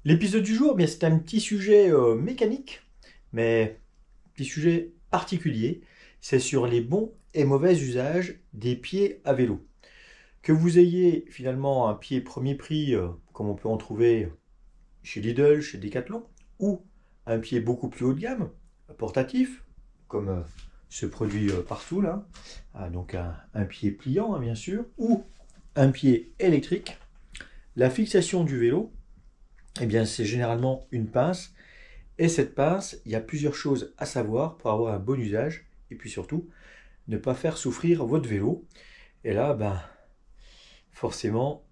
L'épisode du jour, bien, c'est un petit sujet mécanique, mais petit sujet particulier. C'est sur les bons et mauvais usages des pieds à vélo. Que vous ayez finalement un pied premier prix, comme on peut en trouver chez Lidl, chez Decathlon, ou un pied beaucoup plus haut de gamme, portatif, comme ce produit partout là, donc un pied pliant bien sûr, ou un pied électrique, la fixation du vélo, eh bien, c'est généralement une pince. Et cette pince, il y a plusieurs choses à savoir pour avoir un bon usage. Et puis surtout, ne pas faire souffrir votre vélo. Et là, forcément,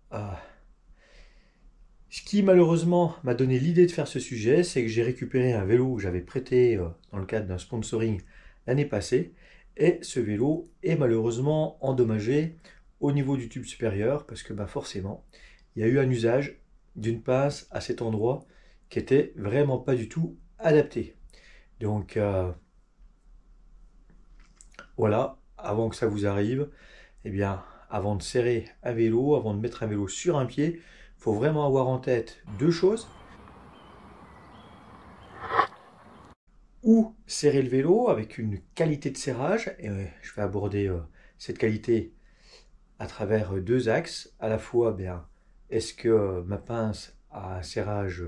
ce qui malheureusement m'a donné l'idée de faire ce sujet, c'est que j'ai récupéré un vélo que j'avais prêté dans le cadre d'un sponsoring l'année passée. Et ce vélo est malheureusement endommagé au niveau du tube supérieur parce que forcément, il y a eu un usage d'une pince à cet endroit qui était vraiment pas du tout adapté. Donc voilà, avant que ça vous arrive, eh bien, avant de serrer un vélo, avant de mettre un vélo sur un pied, il faut vraiment avoir en tête deux choses. Ou serrer le vélo avec une qualité de serrage, et je vais aborder cette qualité à travers deux axes. À la fois, est-ce que ma pince a un serrage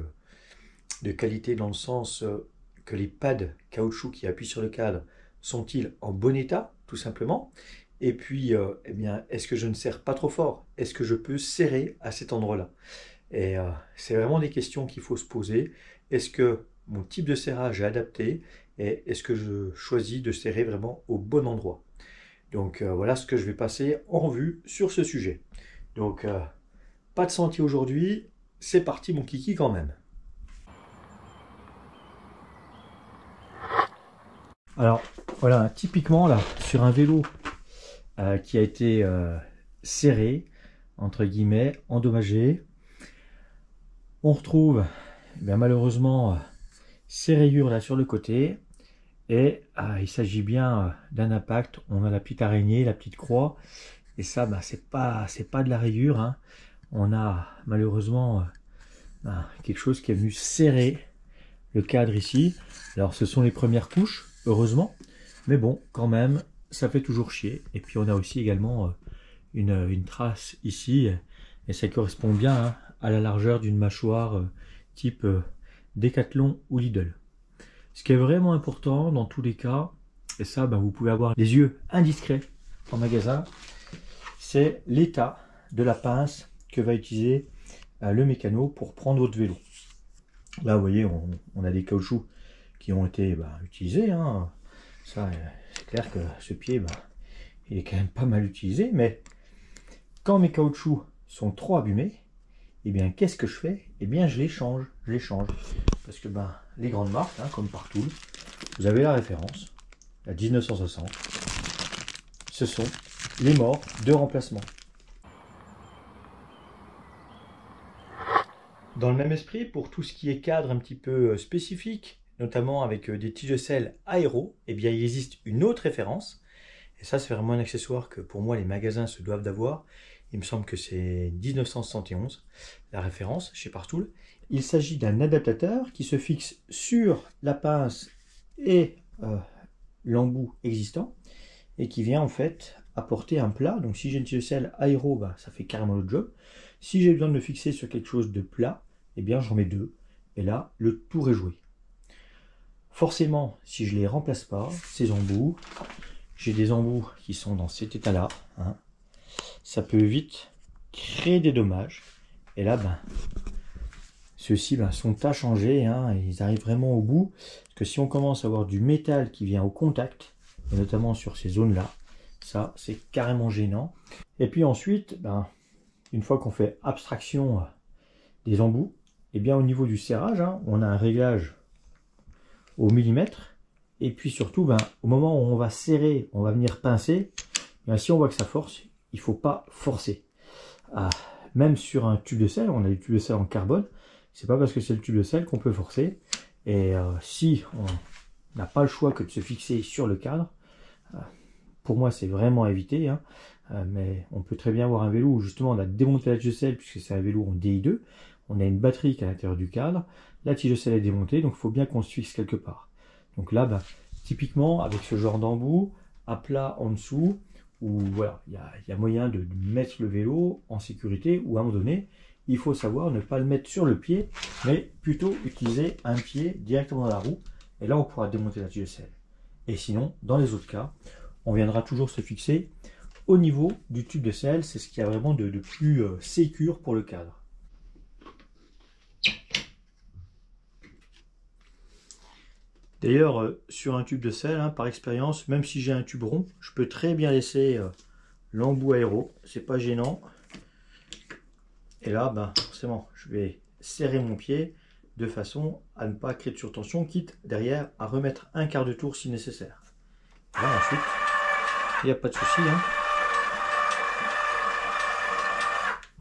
de qualité dans le sens que les pads caoutchouc qui appuient sur le cadre sont-ils en bon état, tout simplement. Et puis, est-ce que je ne serre pas trop fort? Est-ce que je peux serrer à cet endroit-là? Et c'est vraiment des questions qu'il faut se poser. Est-ce que mon type de serrage est adapté? Et est-ce que je choisis de serrer vraiment au bon endroit? Donc voilà ce que je vais passer en revue sur ce sujet. Donc pas de sentier aujourd'hui, c'est parti mon kiki quand même. Alors voilà, typiquement là, sur un vélo qui a été serré, entre guillemets, endommagé, on retrouve malheureusement ces rayures là sur le côté. Et il s'agit bien d'un impact. On a la petite araignée, la petite croix. Et ça, c'est pas de la rayure, hein. On a malheureusement quelque chose qui est venu serrer le cadre ici. Alors ce sont les premières couches, heureusement. Mais bon, quand même, ça fait toujours chier. Et puis on a aussi également une trace ici. Et ça correspond bien à la largeur d'une mâchoire type Decathlon ou Lidl. Ce qui est vraiment important dans tous les cas, et ça vous pouvez avoir les yeux indiscrets en magasin, c'est l'état de la pince que va utiliser le mécano pour prendre votre vélo. Là vous voyez, on a des caoutchoucs qui ont été utilisés, hein. Ça c'est clair que ce pied il est quand même pas mal utilisé, mais quand mes caoutchoucs sont trop abîmés, qu'est-ce que je fais? Je les change, parce que les grandes marques, comme partout, vous avez la référence, la 1960, ce sont les morts de remplacement. Dans le même esprit, pour tout ce qui est cadre un petit peu spécifique, notamment avec des tiges de sel aéro, il existe une autre référence, et ça c'est vraiment un accessoire que pour moi les magasins se doivent d'avoir. Il me semble que c'est 1971, la référence chez Partool. Il s'agit d'un adaptateur qui se fixe sur la pince et l'embout existant et qui vient en fait apporter un plat. Donc si j'ai une tige de sel aéro, ça fait carrément le job. Si j'ai besoin de le fixer sur quelque chose de plat, j'en mets deux. Et là, le tour est joué. Forcément, si je ne les remplace pas, ces embouts, j'ai des embouts qui sont dans cet état-là, hein, ça peut vite créer des dommages. Et là, ceux-ci sont à changer, hein, et ils arrivent vraiment au bout. Parce que si on commence à avoir du métal qui vient au contact, et notamment sur ces zones-là, ça, c'est carrément gênant. Et puis ensuite, une fois qu'on fait abstraction des embouts, au niveau du serrage, on a un réglage au millimètre. Et puis surtout, au moment où on va serrer, on va venir pincer, si on voit que ça force, il ne faut pas forcer. Même sur un tube de sel, on a du tube de sel en carbone, c'est pas parce que c'est le tube de sel qu'on peut forcer. Et si on n'a pas le choix que de se fixer sur le cadre, pour moi c'est vraiment à éviter, mais on peut très bien avoir un vélo où justement on a démonté la tige de sel puisque c'est un vélo en DI2, on a une batterie qui est à l'intérieur du cadre, la tige de sel est démontée, donc il faut bien qu'on se fixe quelque part. Donc là, typiquement, avec ce genre d'embout, à plat en dessous, où voilà, il y a moyen de mettre le vélo en sécurité, ou à un moment donné, il faut savoir ne pas le mettre sur le pied, mais plutôt utiliser un pied directement dans la roue, et là on pourra démonter la tige de sel. Et sinon, dans les autres cas, on viendra toujours se fixer au niveau du tube de sel, c'est ce qu'il y a vraiment de plus sécure pour le cadre. D'ailleurs, sur un tube de sel, par expérience, même si j'ai un tube rond, je peux très bien laisser l'embout aéro, c'est pas gênant. Et là, forcément, je vais serrer mon pied de façon à ne pas créer de surtension, quitte derrière à remettre un quart de tour si nécessaire. Là, ensuite, il n'y a pas de souci.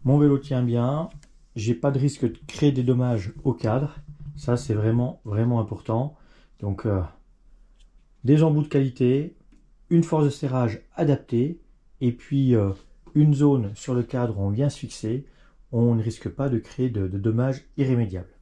Mon vélo tient bien, j'ai pas de risque de créer des dommages au cadre, ça c'est vraiment important. Donc des embouts de qualité, une force de serrage adaptée, et puis une zone sur le cadre où on vient se fixer, on ne risque pas de créer de dommages irrémédiables.